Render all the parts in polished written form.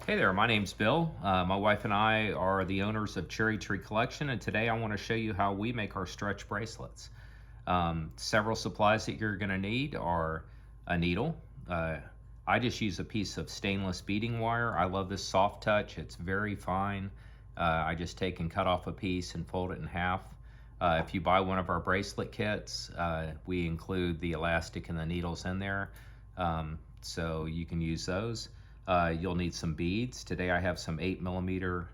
Hey there, my name's Bill. My wife and I are the owners of Cherry Tree Collection, and today I want to show you how we make our stretch bracelets. Several supplies that you're going to need are a needle. Uh, I just use a piece of stainless beading wire. I love this soft touch, it's very fine. I just take and cut off a piece and fold it in half. If you buy one of our bracelet kits, we include the elastic and the needles in there, so you can use those. You'll need some beads. Today I have some 8mm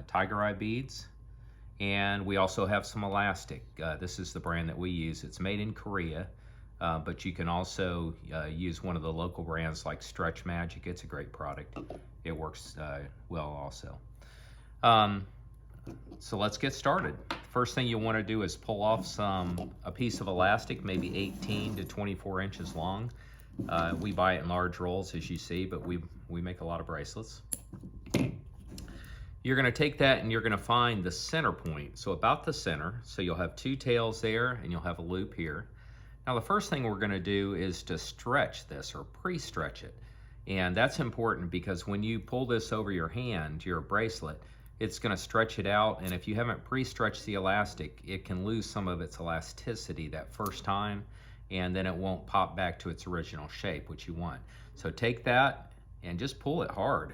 tiger eye beads. And we also have some elastic. This is the brand that we use. It's made in Korea, but you can also use one of the local brands like Stretch Magic. It's a great product. It works well also. So let's get started. First thing you want to do is pull off a piece of elastic, maybe 18 to 24 inches long. We buy it in large rolls, as you see, but we make a lot of bracelets. You're going to take that and you're going to find the center point, so about the center. So you'll have two tails there and you'll have a loop here. Now the first thing we're going to do is to stretch this, or pre-stretch it. And that's important because when you pull this over your hand, your bracelet, it's going to stretch it out, and if you haven't pre-stretched the elastic, it can lose some of its elasticity that first time, and then it won't pop back to its original shape, which you want. So take that and just pull it hard.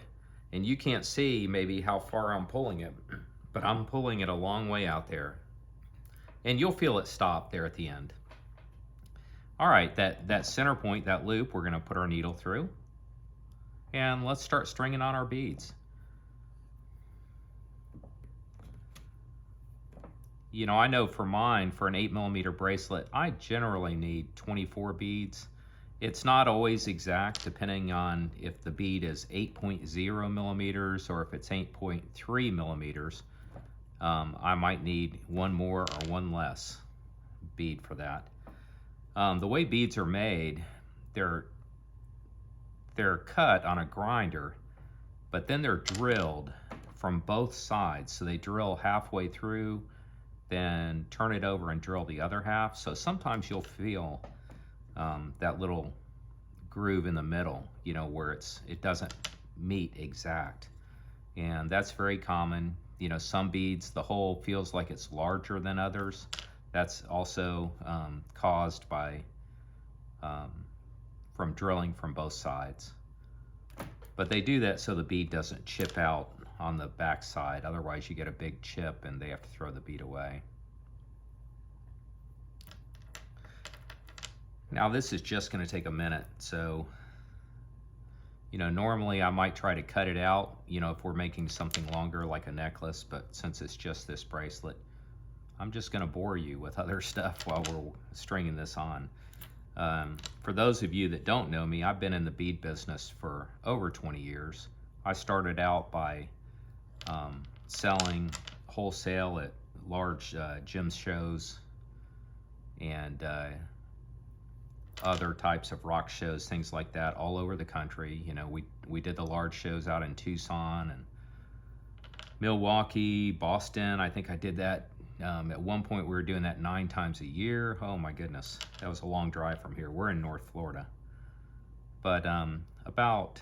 And you can't see maybe how far I'm pulling it, but I'm pulling it a long way out there. And you'll feel it stop there at the end. All right, that center point, that loop, we're going to put our needle through. And let's start stringing on our beads. You know, I know for mine, for an 8mm bracelet, I generally need 24 beads. It's not always exact, depending on if the bead is 8.0 millimeters or if it's 8.3 millimeters. I might need one more or one less bead for that. The way beads are made, they're cut on a grinder, but then they're drilled from both sides. So they drill halfway through, then turn it over and drill the other half. So sometimes you'll feel that little groove in the middle, you know, where it doesn't meet exact. And that's very common. You know, some beads, the hole feels like it's larger than others. That's also caused by from drilling from both sides. But they do that so the bead doesn't chip out on the back side. Otherwise you get a big chip and they have to throw the bead away. Now this is just going to take a minute, so you know, normally I might try to cut it out, you know, if we're making something longer like a necklace, but since it's just this bracelet, I'm just going to bore you with other stuff while we're stringing this on. For those of you that don't know me, I've been in the bead business for over 20 years. I started out by selling wholesale at large gem shows and other types of rock shows, things like that, all over the country. You know, we did the large shows out in Tucson and Milwaukee, Boston. I think I did that. At one point we were doing that 9 times a year. Oh my goodness, that was a long drive from here. We're in North Florida. But about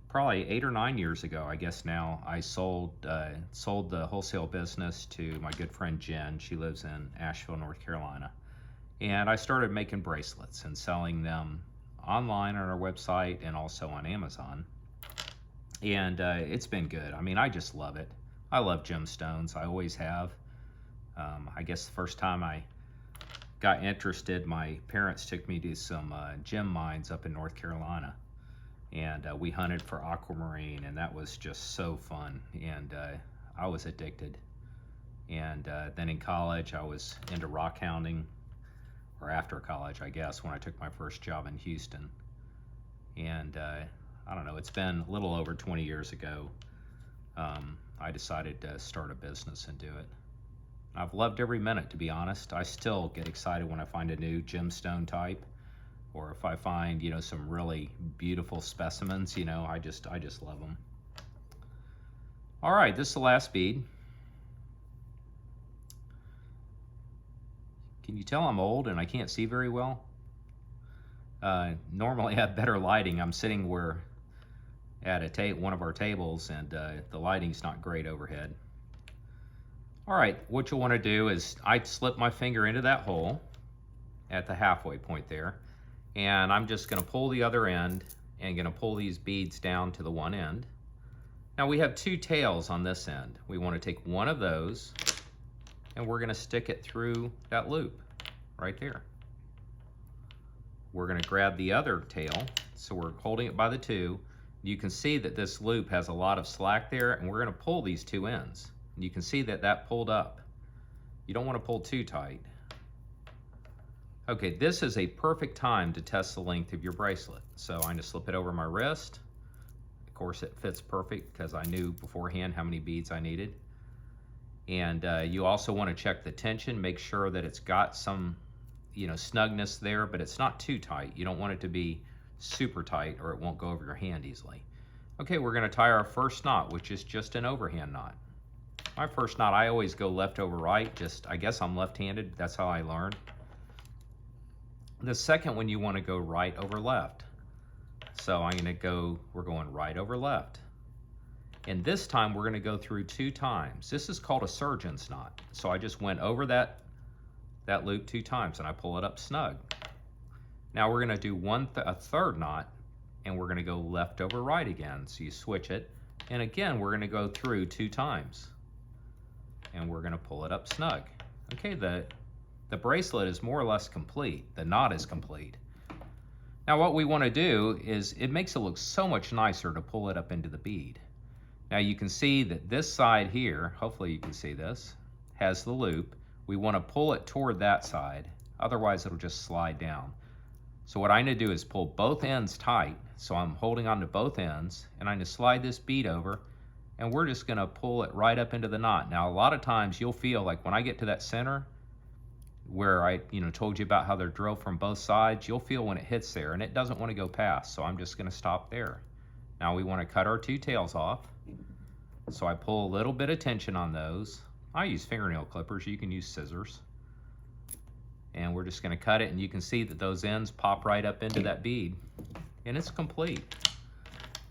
probably 8 or 9 years ago, I guess now, I sold the wholesale business to my good friend Jen. She lives in Asheville, North Carolina. And I started making bracelets and selling them online on our website and also on Amazon. And it's been good. I mean, I just love it. I love gemstones. I always have. I guess the first time I got interested, my parents took me to some gem mines up in North Carolina. And we hunted for aquamarine, and that was just so fun. And I was addicted. And then in college, I was into rock hounding, or after college, I guess, when I took my first job in Houston. And I don't know, it's been a little over 20 years ago, I decided to start a business and do it. I've loved every minute, to be honest. I still get excited when I find a new gemstone type, or if I find, you know, some really beautiful specimens, you know, I just love them. All right, this is the last bead. Can you tell I'm old and I can't see very well? Normally I have better lighting. I'm sitting where at one of our tables, and the lighting's not great overhead. All right, what you'll want to do is I slip my finger into that hole at the halfway point there, and I'm just going to pull the other end and going to pull these beads down to the one end. Now we have two tails on this end. We want to take one of those and we're going to stick it through that loop right there. We're going to grab the other tail, so we're holding it by the two. You can see that this loop has a lot of slack there, and we're going to pull these two ends. You can see that that pulled up. You don't want to pull too tight. Okay, this is a perfect time to test the length of your bracelet. So I'm going to slip it over my wrist. Of course, it fits perfect because I knew beforehand how many beads I needed. And you also want to check the tension, make sure that it's got some, snugness there, but it's not too tight. You don't want it to be super tight or it won't go over your hand easily. Okay, we're going to tie our first knot, which is just an overhand knot. My first knot, I always go left over right. I guess I'm left-handed. That's how I learned. The second one, you want to go right over left. So we're going right over left. And this time we're going to go through 2 times. This is called a surgeon's knot. So I just went over that loop 2 times and I pull it up snug. Now we're going to do a third knot, and we're going to go left over right again. So you switch it, and again we're going to go through 2 times. And we're going to pull it up snug. Okay, the bracelet is more or less complete. The knot is complete. Now what we want to do is, it makes it look so much nicer to pull it up into the bead. Now you can see that this side here, hopefully you can see this, has the loop. We want to pull it toward that side, otherwise it'll just slide down. So what I'm going to do is pull both ends tight, so I'm holding on to both ends, and I'm going to slide this bead over, and we're just going to pull it right up into the knot. Now a lot of times you'll feel like when I get to that center, where I told you about how they're drilled from both sides, you'll feel when it hits there, and it doesn't want to go past, so I'm just going to stop there. Now we want to cut our 2 tails off, so I pull a little bit of tension on those. I use fingernail clippers, you can use scissors. And we're just going to cut it, and you can see that those ends pop right up into that bead, and it's complete.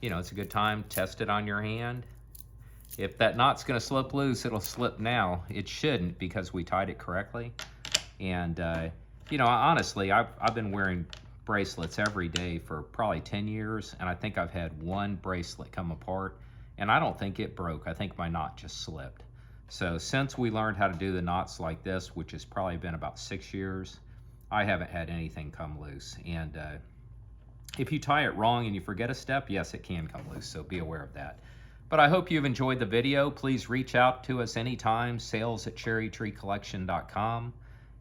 It's a good time, test it on your hand. If that knot's going to slip loose, it'll slip now. It shouldn't, because we tied it correctly. And honestly, I've been wearing bracelets every day for probably 10 years, and I think I've had one bracelet come apart, and I don't think it broke. I think my knot just slipped. So since we learned how to do the knots like this, which has probably been about 6 years, I haven't had anything come loose. And if you tie it wrong and you forget a step, yes, it can come loose, so be aware of that. But I hope you've enjoyed the video. Please reach out to us anytime, sales@cherrytreecollection.com,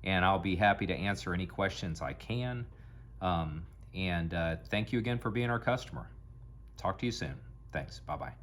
and I'll be happy to answer any questions I can. Thank you again for being our customer. Talk to you soon. Thanks. Bye-bye.